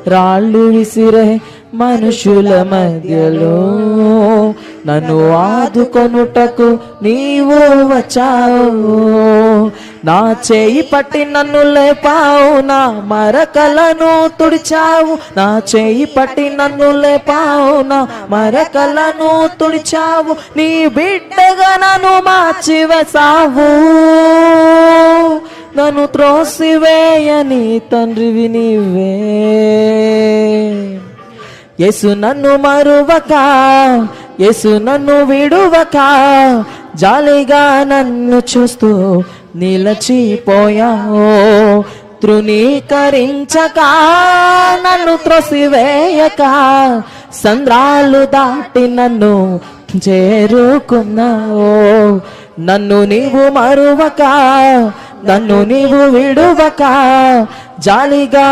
రాళ్ళు విసిరే మనుషుల మధ్యలో నన్ను ఆదుకొనుటకు నీవు వచ్చావు. నా చేయి పట్టి నన్ను లేపావు, నా మరకలను తుడిచావు. నా చేయి పట్టి నన్ను లేపావు, నా మరకలను తుడిచావు. నీ బిడ్డగా నన్ను మార్చివేసావు. నన్ను త్రోసివేయని తండ్రివి నీవే. యేసు నన్ను మరువక, యేసు నన్ను విడువక, జాలిగా నన్ను చూస్తూ నిలచిపోయావు. తృణీకరించక, నన్ను త్రోసివేయక, సంద్రాలు దాటి నన్ను చేరుకున్నావు. నన్ను నీవు మరువక, నన్ను నీవు విడువక, జాలిగా